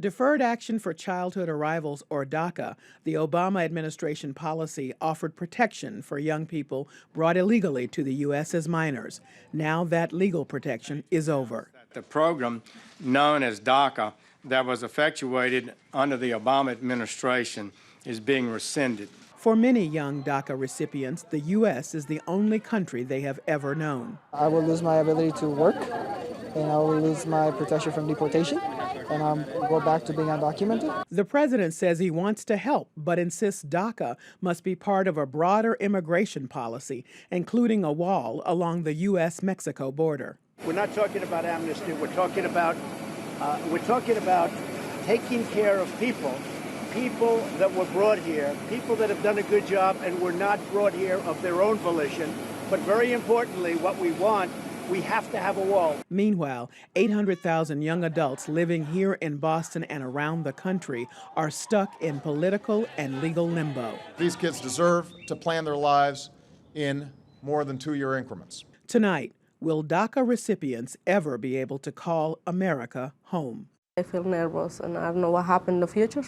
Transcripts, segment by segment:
Deferred Action for Childhood Arrivals, or DACA, the Obama administration policy, offered protection for young people brought illegally to the U.S. as minors. Now that legal protection is over. The program known as DACA that was effectuated under the Obama administration is being rescinded. For many young DACA recipients, the U.S. is the only country they have ever known. I will lose my ability to work, and I will lose my protection from deportation, and I'll go back to being undocumented. The president says he wants to help, but insists DACA must be part of a broader immigration policy, including a wall along the U.S.-Mexico border. We're not talking about amnesty. We're talking about taking care of people that were brought here, people that have done a good job and were not brought here of their own volition. But very importantly, what we want, we have to have a wall. Meanwhile, 800,000 young adults living here in Boston and around the country are stuck in political and legal limbo. These kids deserve to plan their lives in more than 2-year increments. Tonight, will DACA recipients ever be able to call America home? I feel nervous and I don't know what happened in the future.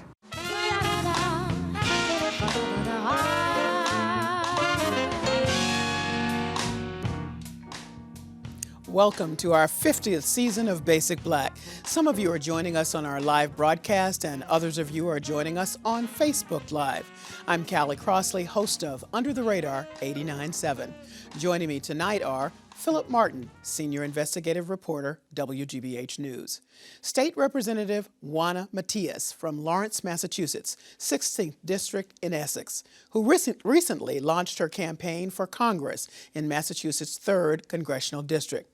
Welcome to our 50th season of Basic Black. Some of you are joining us on our live broadcast and others of you are joining us on Facebook Live. I'm Callie Crossley, host of Under the Radar 89.7. Joining me tonight are Phillip Martin, senior investigative reporter, WGBH News. State Representative Juana Matias from Lawrence, Massachusetts, 16th District in Essex, who recently launched her campaign for Congress in Massachusetts' 3rd Congressional District.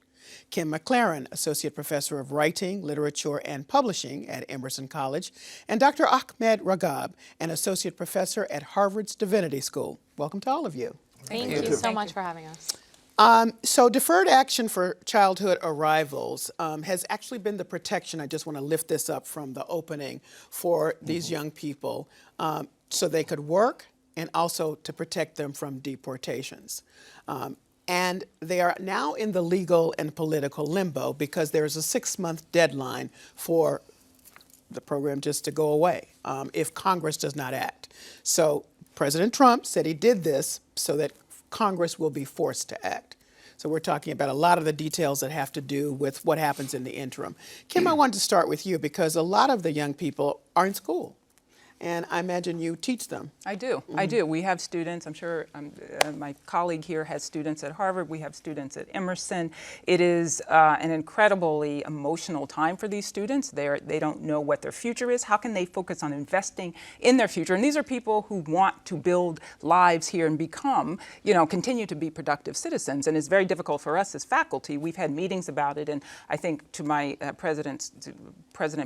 Kim McLarin, Associate Professor of Writing, Literature, and Publishing at Emerson College, and Dr. Ahmed Ragab, an Associate Professor at Harvard's Divinity School. Welcome to all of you. Thank you so much for having us. So Deferred Action for Childhood Arrivals has actually been the protection, I just want to lift this up from the opening, for these young people so they could work and also to protect them from deportations. And they are now in the legal and political limbo because there's a 6-month deadline for the program just to go away if Congress does not act. So President Trump said he did this so that Congress will be forced to act. So we're talking about a lot of the details that have to do with what happens in the interim. Kim, I wanted to start with you because a lot of the young people are in school. And I imagine you teach them. I do. I do. We have students. I'm sure my colleague here has students at Harvard. We have students at Emerson. It is an incredibly emotional time for these students. They don't know what their future is. How can they focus on investing in their future? And these are people who want to build lives here and become, continue to be productive citizens. And it's very difficult for us as faculty. We've had meetings about it. And I think to my President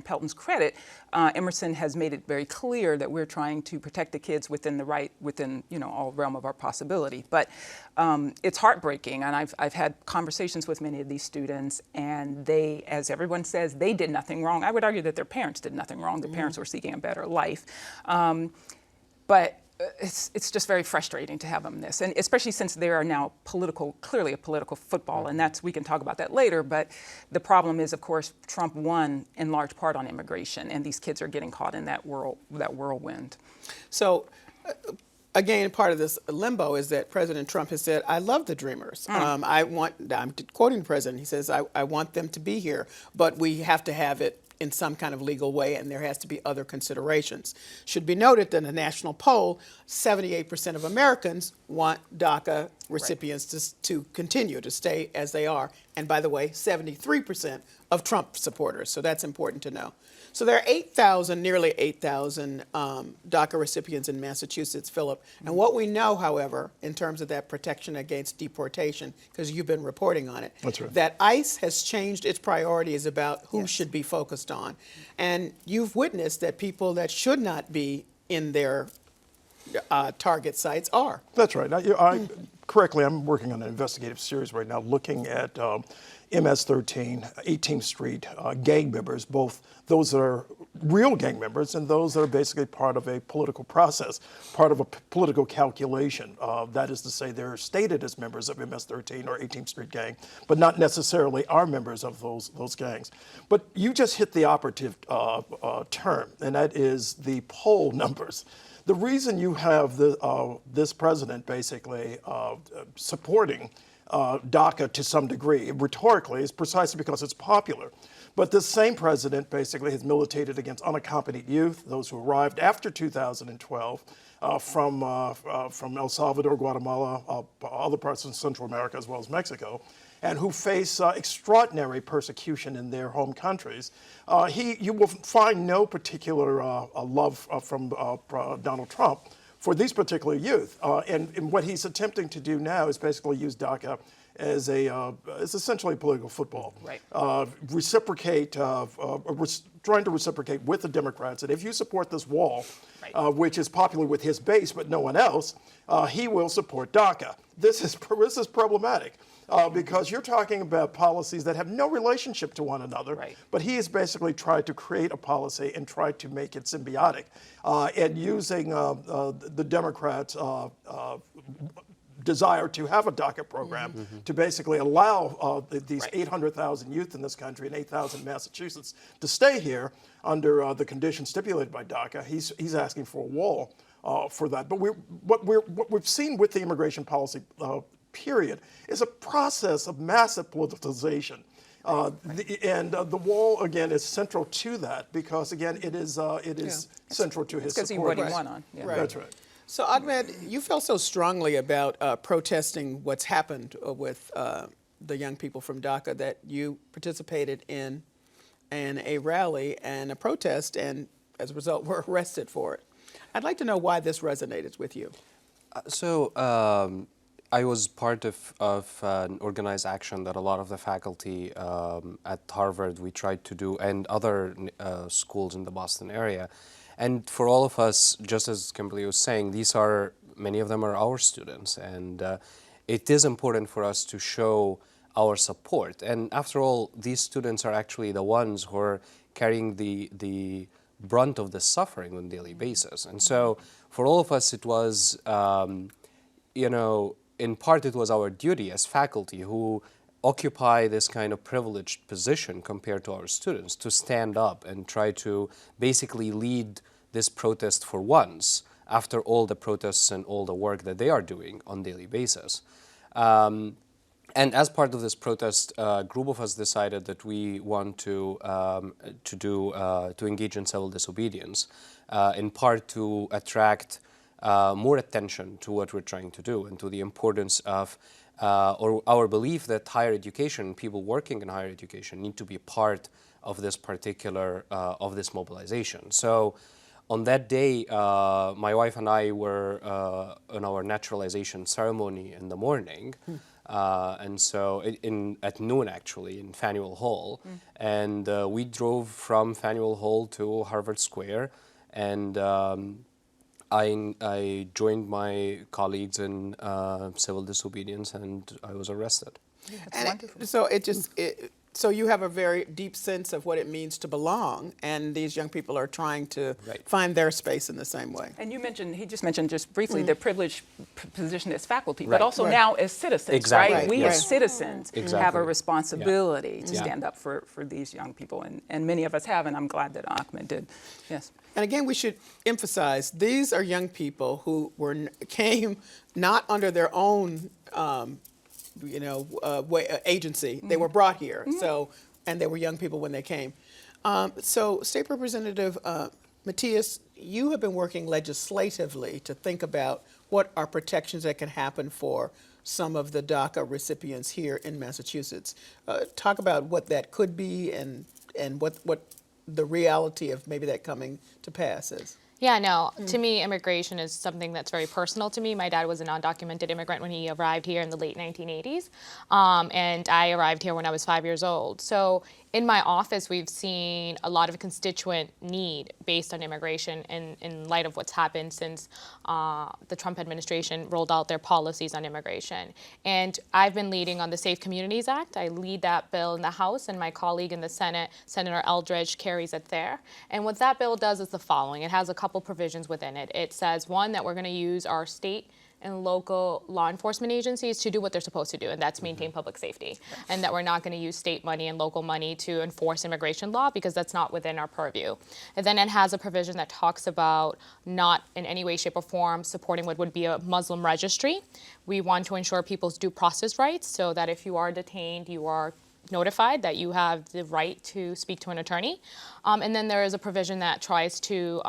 Pelton's credit, Emerson has made it very clear that we're trying to protect the kids within all realm of our possibility. But it's heartbreaking, and I've had conversations with many of these students, and they, as everyone says, they did nothing wrong. I would argue that their parents did nothing wrong. Their parents were seeking a better life. But it's just very frustrating to have them this, and especially since they are now clearly a political football, and we can talk about that later, but the problem is, of course, Trump won in large part on immigration, and these kids are getting caught in that whirlwind. So, again, part of this limbo is that President Trump has said, I love the Dreamers. I'm quoting the president, he says, I want them to be here, but we have to have it in some kind of legal way, and there has to be other considerations. Should be noted that in a national poll, 78% of Americans want DACA recipients to continue to stay as they are. And by the way, 73% of Trump supporters, so that's important to know. So there are nearly 8,000 DACA recipients in Massachusetts, Phillip. And what we know, however, in terms of that protection against deportation, because you've been reporting on it, that's right, that ICE has changed its priorities about who should be focused on. And you've witnessed that people that should not be in their target sites are. That's right. correctly, I'm working on an investigative series right now looking at MS-13, 18th Street gang members, both those that are real gang members and those that are basically part of a political process, part of a political calculation. That is to say, they're stated as members of MS-13 or 18th Street gang, but not necessarily are members of those gangs. But you just hit the operative term, and that is the poll numbers. The reason you have this president basically supporting DACA to some degree, rhetorically, is precisely because it's popular. But this same president basically has militated against unaccompanied youth, those who arrived after 2012 from El Salvador, Guatemala, other parts of Central America, as well as Mexico, and who face extraordinary persecution in their home countries. You will find no particular love from Donald Trump for these particular youth. And what he's attempting to do now is basically use DACA as it's essentially political football. Right. Trying to reciprocate with the Democrats. And if you support this wall, right. Which is popular with his base but no one else, he will support DACA. This is problematic. Because you're talking about policies that have no relationship to one another, right. But he has basically tried to create a policy and try to make it symbiotic, and using the Democrats' desire to have a DACA program to basically allow these right. 800,000 youth in this country and 8,000 in Massachusetts to stay here under the conditions stipulated by DACA. He's asking for a wall for that. But what we've seen with the immigration policy period is a process of massive politicization. The wall, again, is central to that because, again, it is central to his support. Because he what he won on. Yeah. Right. That's right. So, Ahmed, you felt so strongly about protesting what's happened with the young people from DACA that you participated in a rally and a protest, and as a result were arrested for it. I'd like to know why this resonated with you. I was part of an organized action that a lot of the faculty at Harvard we tried to do, and other schools in the Boston area. And for all of us, just as Kimberly was saying, many of them are our students, and it is important for us to show our support. And after all, these students are actually the ones who are carrying the brunt of the suffering on a daily basis. And so for all of us, it was, in part, it was our duty as faculty who occupy this kind of privileged position compared to our students to stand up and try to basically lead this protest for once after all the protests and all the work that they are doing on a daily basis. And as part of this protest, a group of us decided that we want to engage in civil disobedience, in part to attract more attention to what we're trying to do and to the importance of our belief that higher education, people working in higher education need to be part of this particular, of this mobilization. So on that day, my wife and I were on our naturalization ceremony in the morning, and so at noon actually in Faneuil Hall, and we drove from Faneuil Hall to Harvard Square, and I joined my colleagues in civil disobedience, and I was arrested. That's wonderful. So you have a very deep sense of what it means to belong, and these young people are trying to find their space in the same way. And he just mentioned just briefly their privileged position as faculty, but also now as citizens, exactly. right? We as citizens have a responsibility to Yeah. stand up for these young people, and many of us have, and I'm glad that Ahmed did. Yes. And again, we should emphasize, these are young people who came not under their own agency. They were brought here. So, and they were young people when they came. So, State Representative Matias, you have been working legislatively to think about what are protections that can happen for some of the DACA recipients here in Massachusetts. Talk about what that could be and what the reality of maybe that coming to pass is. Yeah, no, to me, immigration is something that's very personal to me. My dad was an undocumented immigrant when he arrived here in the late 1980s, and I arrived here when I was 5 years old. So in my office, we've seen a lot of constituent need based on immigration in light of what's happened since the Trump administration rolled out their policies on immigration. And I've been leading on the Safe Communities Act. I lead that bill in the House, and my colleague in the Senate, Senator Eldridge, carries it there. And what that bill does is the following. It has a couple provisions within it. It says, one, that we're going to use our state and local law enforcement agencies to do what they're supposed to do, and that's maintain public safety. And that we're not going to use state money and local money to enforce immigration law because that's not within our purview. And then it has a provision that talks about not in any way, shape, or form supporting what would be a Muslim registry. We want to ensure people's due process rights so that if you are detained, you are notified that you have the right to speak to an attorney. And then there is a provision that tries to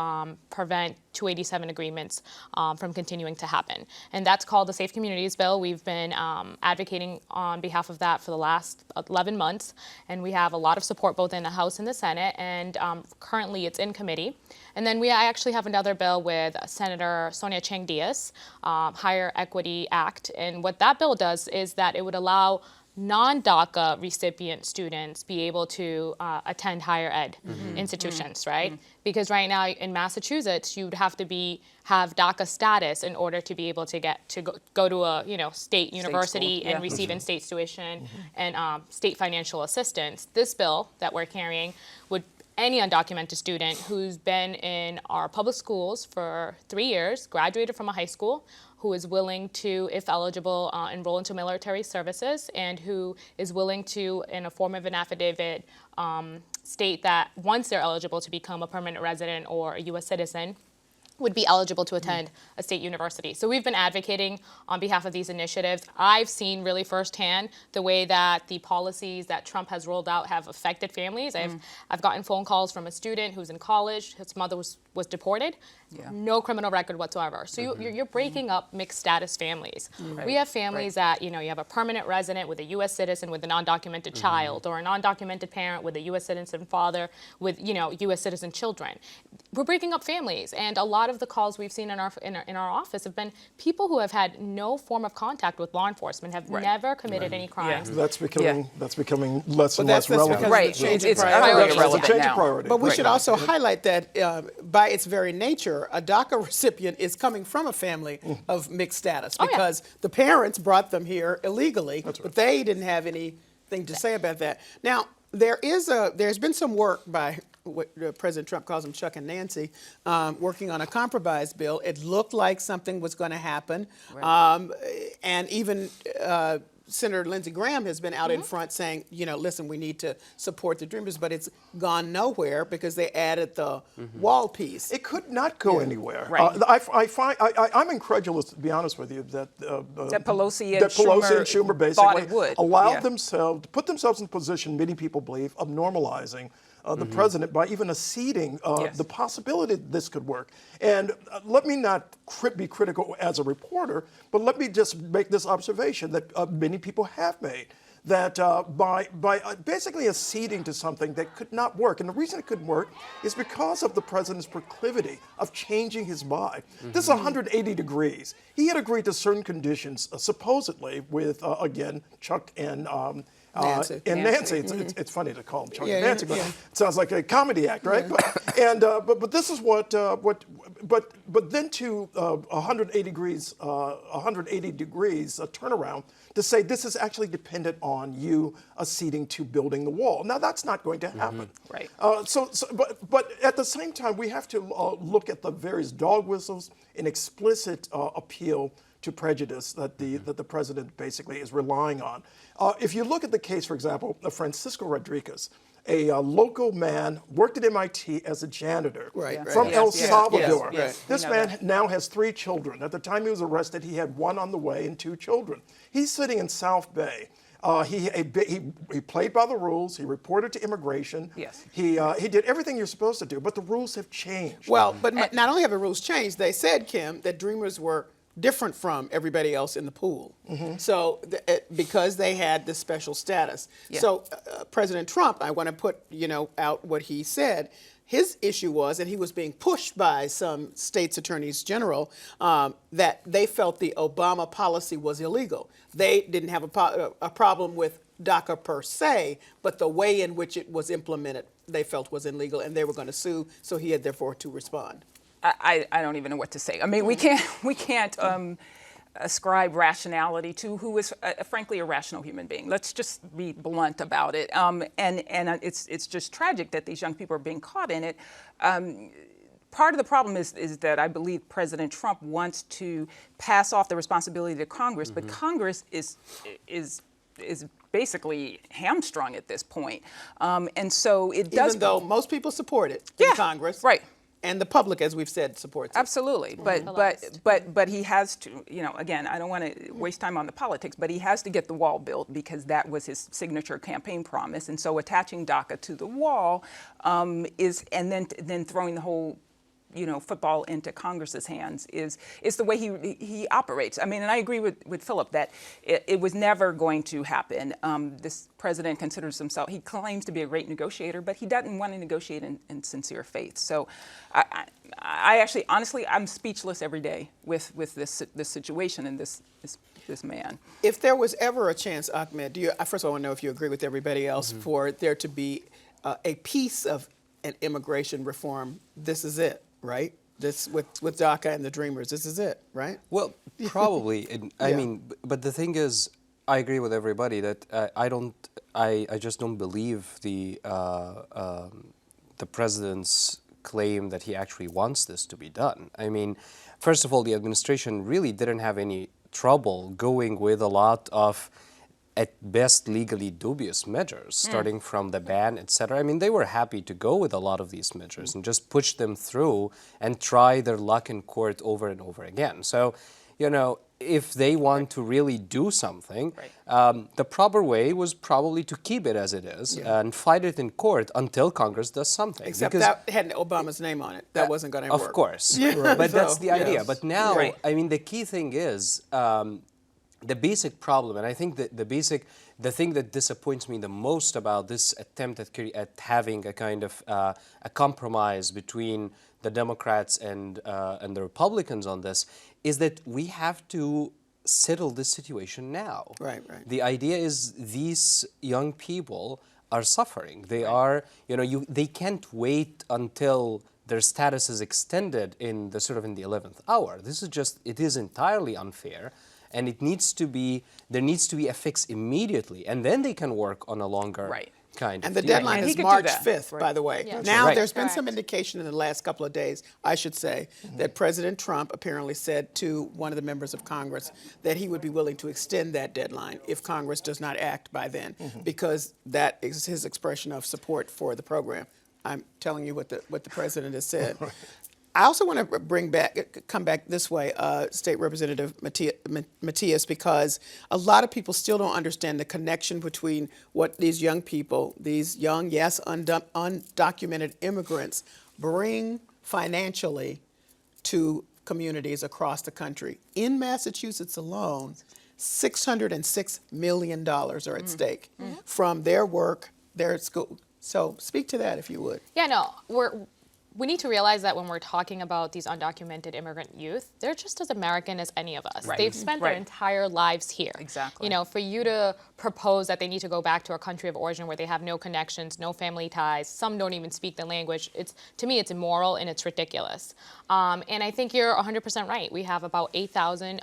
prevent 287 agreements from continuing to happen. And that's called the Safe Communities Bill. We've been advocating on behalf of that for the last 11 months. And we have a lot of support both in the House and the Senate. And currently it's in committee. And then I actually have another bill with Senator Sonia Chang Diaz, Higher Equity Act. And what that bill does is that it would allow non-DACA recipient students be able to attend higher ed institutions, right? Because right now in Massachusetts, you'd have to have DACA status in order to be able to go to a state university and receive in-state tuition and state financial assistance. This bill that we're carrying would any undocumented student who's been in our public schools for 3 years, graduated from a high school, who is willing to, if eligible, enroll into military services, and who is willing to, in a form of an affidavit, state that once they're eligible to become a permanent resident or a U.S. citizen, would be eligible to attend a state university. So we've been advocating on behalf of these initiatives. I've seen really firsthand the way that the policies that Trump has rolled out have affected families. I've gotten phone calls from a student who's in college. His mother was deported. No criminal record whatsoever. So you're breaking up mixed status families. We have families that, you have a permanent resident with a U.S. citizen with a non-documented child, or a non-documented parent with a U.S. citizen father with, U.S. citizen children. We're breaking up families, and a lot of the calls we've seen in our office have been people who have had no form of contact with law enforcement, have never committed any crimes. That's becoming less and less relevant. Right, it's priority relevant now. But we should also highlight that by its very nature, a DACA recipient is coming from a family of mixed status because the parents brought them here illegally, but they didn't have anything to say about that. Now, there's been some work by what President Trump calls them Chuck and Nancy, working on a compromise bill. It looked like something was going to happen, and even Senator Lindsey Graham has been out in front saying, listen, we need to support the Dreamers, but it's gone nowhere because they added the wall piece. It could not go anywhere. I'm incredulous, to be honest with you, that Pelosi and Schumer basically allowed themselves to put themselves in a position, many people believe, of normalizing the president by even acceding the possibility that this could work. And let me not be critical as a reporter, but let me just make this observation that many people have made, that by basically acceding to something that could not work. And the reason it couldn't work is because of the president's proclivity of changing his mind. This is 180 degrees. He had agreed to certain conditions, supposedly, with, again, Chuck and Nancy. It's funny to call him Chuck and Nancy, but it sounds like a comedy act, right? But this is what then to 180 degrees a turnaround to say this is actually dependent on you acceding to building the wall. Now that's not going to happen. Right. But at the same time, we have to look at the various dog whistles and explicit appeal to prejudice that the president basically is relying on. If you look at the case, for example, of Francisco Rodriguez, a local man, worked at MIT as a janitor from El Salvador. This man now has 3 children. At the time he was arrested, he had 1 on the way and 2 children. He's sitting in South Bay. He played by the rules. He reported to immigration. He did everything you're supposed to do, but the rules have changed. Well, but not only have the rules changed, they said, Kim, that Dreamers were different from everybody else in the pool. So because they had this special status. So President Trump, I want to put out what he said. His issue was, and he was being pushed by some states' attorneys general, that they felt the Obama policy was illegal. They didn't have a problem with DACA per se, but the way in which it was implemented they felt was illegal, and they were going to sue, so he had therefore to respond. I don't even know what to say. I mean, we can't ascribe rationality to who is frankly a rational human being. Let's just be blunt about it. And it's just tragic that these young people are being caught in it. Part of the problem is that I believe President Trump wants to pass off the responsibility to Congress, but Congress is basically hamstrung at this point. And so it does. Even though most people support it in Congress. Right. And the public, as we've said, supports it. Absolutely, but he has to, again, I don't want to waste time on the politics, but he has to get the wall built because that was his signature campaign promise. And so attaching DACA to the wall and then throwing the whole football into Congress's hands is the way he operates. I mean, and I agree with Phillip that it was never going to happen. This president considers himself, he claims to be a great negotiator, but he doesn't want to negotiate in sincere faith. So I actually, honestly, I'm speechless every day with this situation and this man. If there was ever a chance, Ahmed, first of all, I want to know if you agree with everybody else, for there to be a piece of an immigration reform, this is it. Right? This with DACA and the Dreamers, this is it, right? Well, probably. I mean, but the thing is, I agree with everybody that I just don't believe the president's claim that he actually wants this to be done. I mean, first of all, the administration really didn't have any trouble going with a lot of, at best, legally dubious measures, starting from the ban, etc. I mean, they were happy to go with a lot of these measures and just push them through and try their luck in court over and over again. So, if they want to really do something, the proper way was probably to keep it as it is and fight it in court until Congress does something. Except that had Obama's name on it. That wasn't going to work. Of course. But that's the idea. But now, I mean, the key thing is, the basic problem, and I think that the thing that disappoints me the most about this attempt at having a kind of a compromise between the Democrats and the Republicans on this is that we have to settle this situation now. Right. The idea is these young people are suffering. They are, they can't wait until their status is extended in the 11th hour. This is it is entirely unfair. And there needs to be a fix immediately, and then they can work on a longer kind of And the deadline is March 5th, by the way. Yeah. Now, there's been some indication in the last couple of days, I should say, that President Trump apparently said to one of the members of Congress that he would be willing to extend that deadline if Congress does not act by then, because that is his expression of support for the program. I'm telling you what the president has said. I also want to come back this way, State Representative Matias, because a lot of people still don't understand the connection between what these young people, these young, yes, undocumented immigrants, bring financially to communities across the country. In Massachusetts alone, $606 million are at stake from their work, their school. So speak to that, if you would. Yeah, no, we need to realize that when we're talking about these undocumented immigrant youth, they're just as American as any of us. Right. They've spent their entire lives here. Exactly. For you to propose that they need to go back to a country of origin where they have no connections, no family ties, some don't even speak the language, to me, it's immoral and it's ridiculous. And I think you're 100% right. We have about 8,000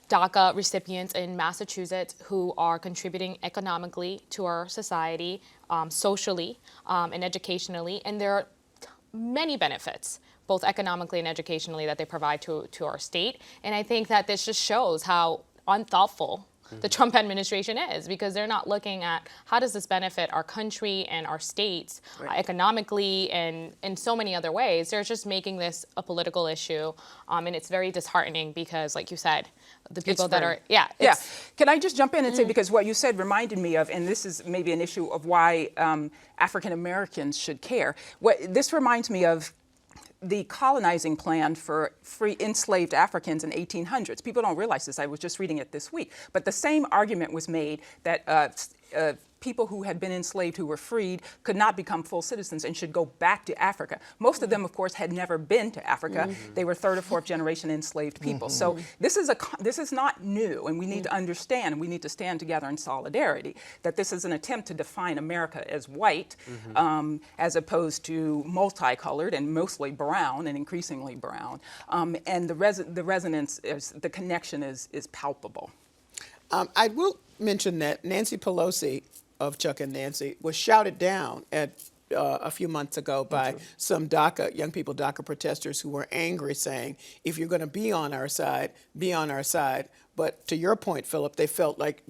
DACA recipients in Massachusetts who are contributing economically to our society, socially, and educationally. And there are many benefits, both economically and educationally, that they provide to our state. And I think that this just shows how unthoughtful the Trump administration is, because they're not looking at how does this benefit our country and our states economically and in so many other ways. They're just making this a political issue, and it's very disheartening because, like you said, the people that are, Can I just jump in and say, because what you said reminded me of, and this is maybe an issue of why African Americans should care. This reminds me of the colonizing plan for free enslaved Africans in 1800s. People don't realize this. I was just reading it this week. But the same argument was made that people who had been enslaved who were freed could not become full citizens and should go back to Africa. Most of them, of course, had never been to Africa. They were third or fourth generation enslaved people. So this is not new, and we need to understand, and we need to stand together in solidarity, that this is an attempt to define America as white, as opposed to multicolored and mostly brown and increasingly brown. And the resonance, the connection is palpable. I will mention that Nancy Pelosi of Chuck and Nancy was shouted down at a few months ago by some young people DACA protesters who were angry, saying, if you're going to be on our side, be on our side. But to your point, Phillip, they felt like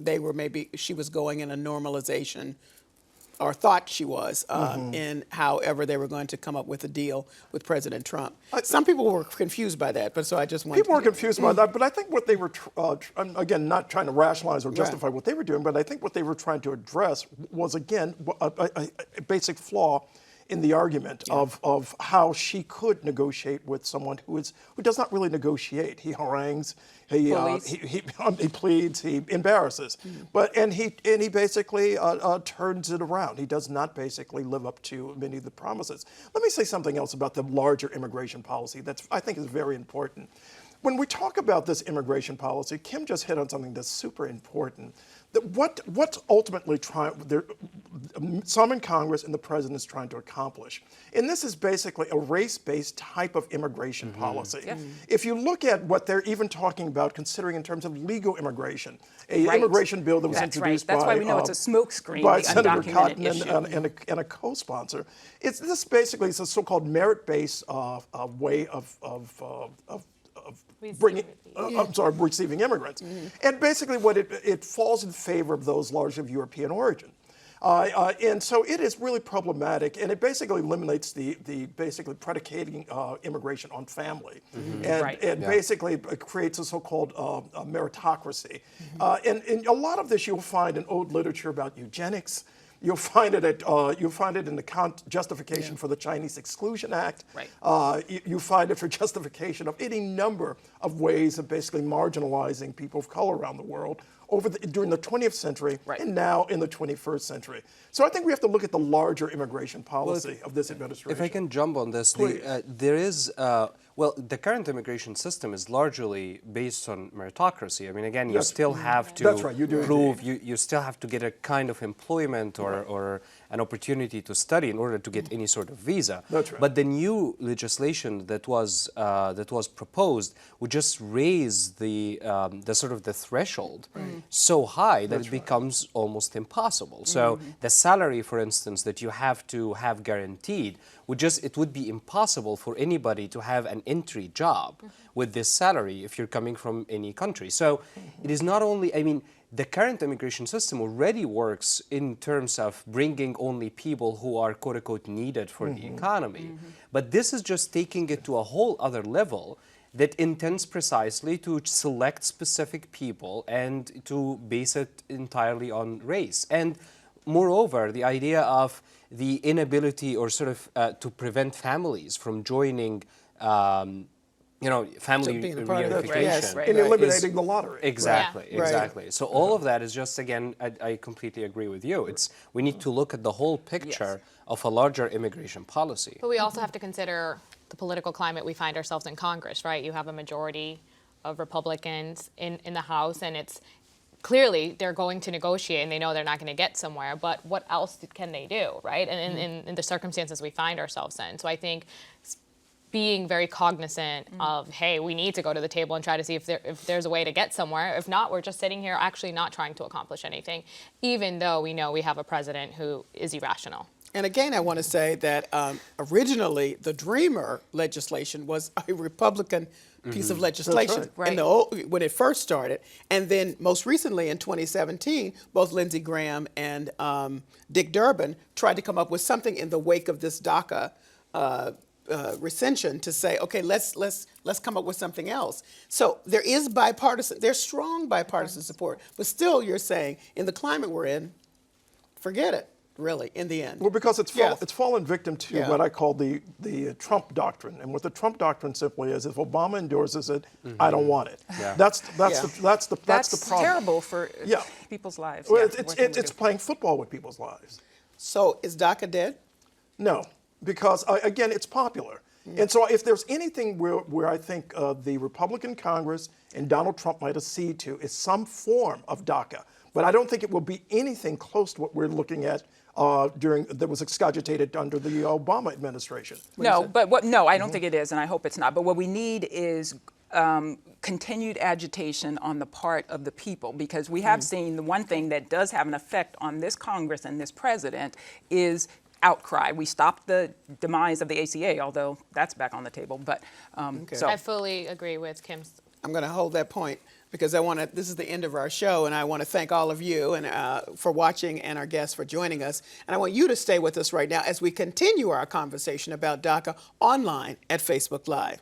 she was going in a normalization, or thought she was, in however they were going to come up with a deal with President Trump. Some people were confused by that, but so I just wanted People were confused by that, but I think what they were, again, not trying to rationalize or justify what they were doing, but I think what they were trying to address was, again, a basic flaw in the argument of how she could negotiate with someone who does not really negotiate. He harangues, he pleads, he embarrasses, and he basically turns it around. He does not basically live up to many of the promises. Let me say something else about the larger immigration policy that I think is very important. When we talk about this immigration policy, Kim just hit on something that's super important. That what's ultimately some in Congress and the president is trying to accomplish. And this is basically a race-based type of immigration policy. If you look at what they're even talking about, considering in terms of legal immigration, an immigration bill that was introduced That's why we know it's a smokescreen, by the Senator undocumented Cotton and a co-sponsor. This basically is a so-called merit-based way of receiving immigrants. And basically what it falls in favor of those largely of European origin. And so it is really problematic, and it basically eliminates the basically predicating immigration on family, and basically creates a so-called meritocracy. And a lot of this you'll find in old literature about eugenics. You'll find it in the justification for the Chinese Exclusion Act. You find it for justification of any number of ways of basically marginalizing people of color around the world during the 20th century and now in the 21st century. So I think we have to look at the larger immigration policy of this administration. If I can jump on this, there is, the current immigration system is largely based on meritocracy. I mean, again, you still have to prove, you still have to get a kind of employment or an opportunity to study in order to get any sort of visa. But the new legislation that was proposed would just raise the sort of the threshold so high that it becomes almost impossible. So the salary, for instance, that you have to have guaranteed it would be impossible for anybody to have an entry job with this salary if you're coming from any country. So it is not only, I mean, the current immigration system already works in terms of bringing only people who are quote-unquote needed for the economy. But this is just taking it to a whole other level that intends precisely to select specific people and to base it entirely on race. And moreover, the idea of the inability or sort of to prevent families from joining family reunification. In eliminating the lottery. Exactly. So all of that is just, again, I completely agree with you. We need to look at the whole picture of a larger immigration policy. But we also have to consider the political climate we find ourselves in Congress, right? You have a majority of Republicans in the House, and it's clearly they're going to negotiate and they know they're not going to get somewhere, but what else can they do, right? And in the circumstances we find ourselves in. So I think being very cognizant of, hey, we need to go to the table and try to see if there's a way to get somewhere. If not, we're just sitting here actually not trying to accomplish anything, even though we know we have a president who is irrational. And again, I want to say that originally the Dreamer legislation was a Republican piece of legislation when it first started. And then most recently in 2017, both Lindsey Graham and Dick Durbin tried to come up with something in the wake of this DACA recension to say, okay, let's come up with something else. So there's strong bipartisan support, but still you're saying in the climate we're in, forget it. really, in the end? Well, because it's fallen victim to what I call the Trump doctrine, and what the Trump doctrine simply is: if Obama endorses it, I don't want it. Yeah. That's the problem. Terrible for people's lives. Well, it's playing football with people's lives. So is DACA dead? No, because again, it's popular. And so if there's anything where I think the Republican Congress and Donald Trump might accede to is some form of DACA. But I don't think it will be anything close to what we're looking at that was excogitated under the Obama administration. No, I don't think it is, and I hope it's not. But what we need is continued agitation on the part of the people, because we have seen the one thing that does have an effect on this Congress and this president is outcry. We stopped the demise of the ACA, although that's back on the table. But so I fully agree with Kim's. I'm going to hold that point because this is the end of our show, and I want to thank all of you and for watching and our guests for joining us. And I want you to stay with us right now as we continue our conversation about DACA online at Facebook Live.